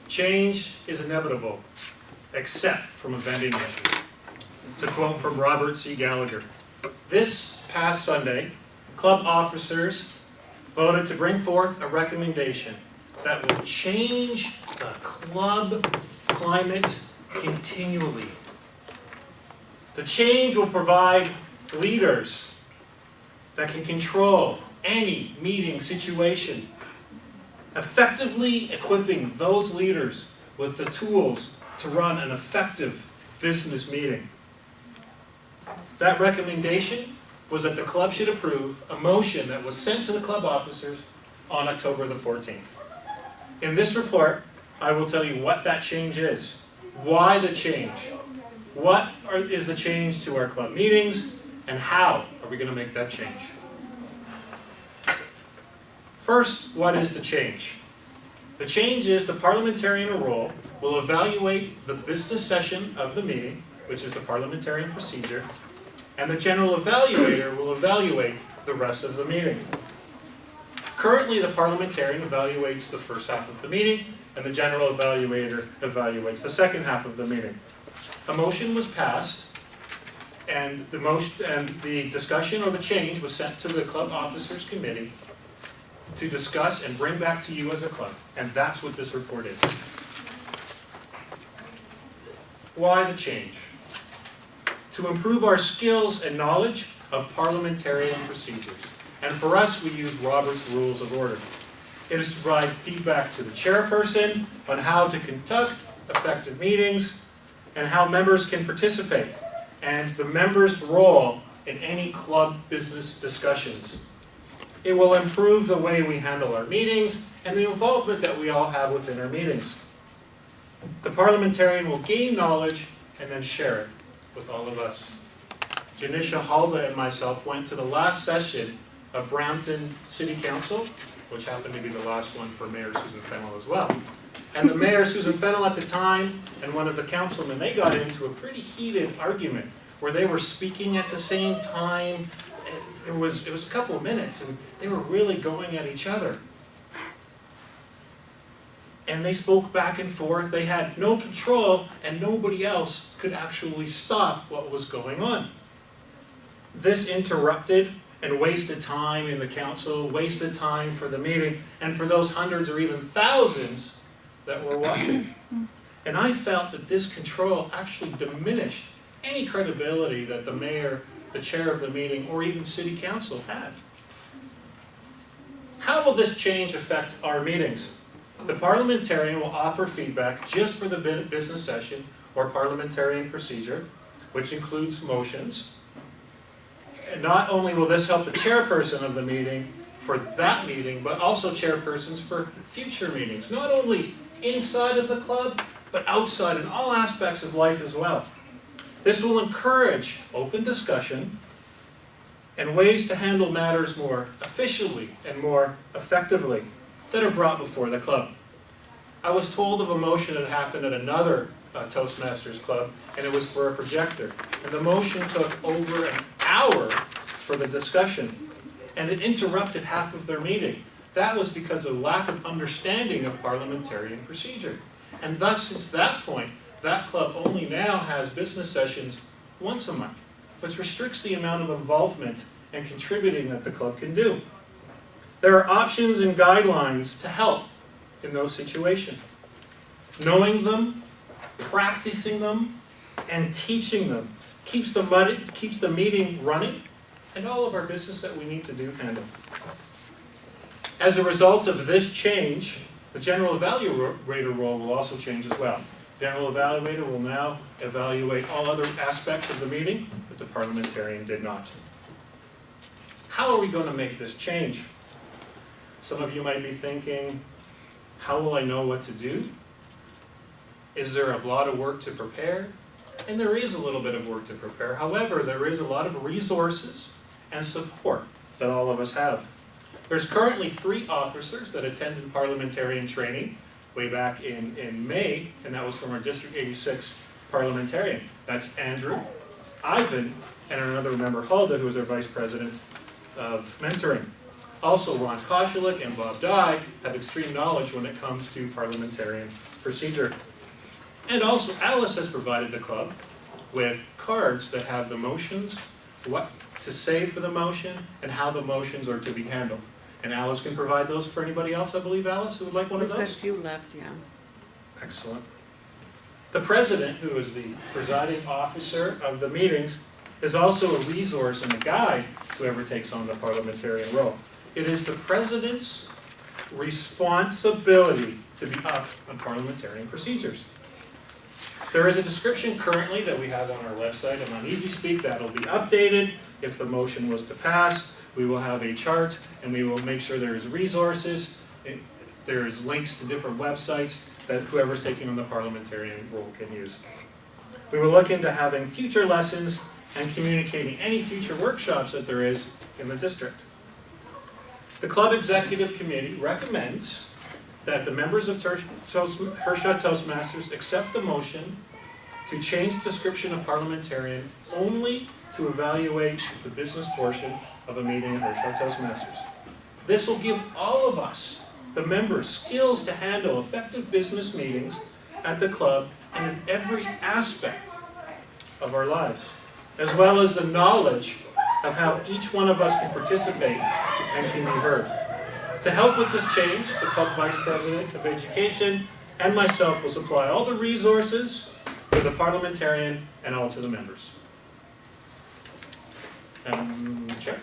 Change is inevitable, except from a vending machine. It's a quote from Robert C. Gallagher. This past Sunday, club officers voted to bring forth a recommendation that will change the club climate continually. The change will provide leaders that can control any meeting situation, effectively equipping those leaders with the tools to run an effective business meeting. That recommendation was that the club should approve a motion that was sent to the club officers on October the 14th. In this report, I will tell you what that change is, why the change, what is the change to our club meetings, and how are we going to make that change. First, what is the change? The change is the parliamentarian role will evaluate the business session of the meeting, which is the parliamentarian procedure, and the general evaluator will evaluate the rest of the meeting. Currently, the parliamentarian evaluates the first half of the meeting, and the general evaluator evaluates the second half of the meeting. A motion was passed, and the discussion or the change was sent to the club officers committee to discuss and bring back to you as a club. And that's what this report is. Why the change? To improve our skills and knowledge of parliamentarian procedures. And for us, we use Robert's Rules of Order. It is to provide feedback to the chairperson on how to conduct effective meetings and how members can participate, and the members' role in any club business discussions. It will improve the way we handle our meetings and the involvement that we all have within our meetings. The parliamentarian will gain knowledge and then share it with all of us. Janisha Halda and myself went to the last session of Brampton City Council, which happened to be the last one for Mayor Susan Fennell as well. And the Mayor, Susan Fennell at the time, and one of the councilmen, they got into a pretty heated argument where they were speaking at the same time. It was a couple of minutes, and they were really going at each other. And they spoke back and forth. They had no control, and nobody else could actually stop what was going on. This interrupted and wasted time in the council, wasted time for the meeting, and for those hundreds or even thousands that were watching. And I felt that this control actually diminished any credibility that the mayor, the chair of the meeting, or even city council had. How will this change affect our meetings? The parliamentarian will offer feedback just for the business session or parliamentarian procedure, which includes motions. And not only will this help the chairperson of the meeting for that meeting, but also chairpersons for future meetings, not only inside of the club, but outside in all aspects of life as well. This will encourage open discussion and ways to handle matters more efficiently and more effectively that are brought before the club. I was told of a motion that happened at another Toastmasters club, and it was for a projector. And the motion took over an hour for the discussion, and it interrupted half of their meeting. That was because of lack of understanding of parliamentarian procedure. And thus, since that point, that club only now has business sessions once a month, which restricts the amount of involvement and contributing that the club can do. There are options and guidelines to help in those situations. Knowing them, practicing them, and teaching them keeps the meeting running and all of our business that we need to do handle. As a result of this change, the general evaluator role will also change as well. General evaluator will now evaluate all other aspects of the meeting that the parliamentarian did not. How are we going to make this change? Some of you might be thinking, how will I know what to do? Is there a lot of work to prepare? And there is a little bit of work to prepare. However, there is a lot of resources and support that all of us have. There's currently 3 officers that attended parliamentarian training way back in May, and that was from our District 86 parliamentarian. That's Andrew, Ivan, and another member, Hulda, who is our Vice President of Mentoring. Also, Ron Koshulik and Bob Dye have extreme knowledge when it comes to parliamentarian procedure. And also, Alice has provided the club with cards that have the motions, what to say for the motion, and how the motions are to be handled. And Alice can provide those for anybody else, I believe, Alice, who would like one of We've those? got a few left, yeah. Excellent. The president, who is the presiding officer of the meetings, is also a resource and a guide to whoever takes on the parliamentarian role. It is the president's responsibility to be up on parliamentarian procedures. There is a description currently that we have on our website and on EasySpeak that will be updated if the motion was to pass. We will have a chart and we will make sure there is resources. There's links to different websites that whoever's taking on the parliamentarian role can use. We will look into having future lessons and communicating any future workshops that there is in the district. The club executive committee recommends that the members of Hershot Toastmasters accept the motion to change the description of parliamentarian only to evaluate the business portion of a meeting at Hershot Toastmasters. This will give all of us, the members, skills to handle effective business meetings at the club and in every aspect of our lives, as well as the knowledge of how each one of us can participate and can be heard. To help with this change, the club vice president of education and myself will supply all the resources to the parliamentarian and all to the members. Chair.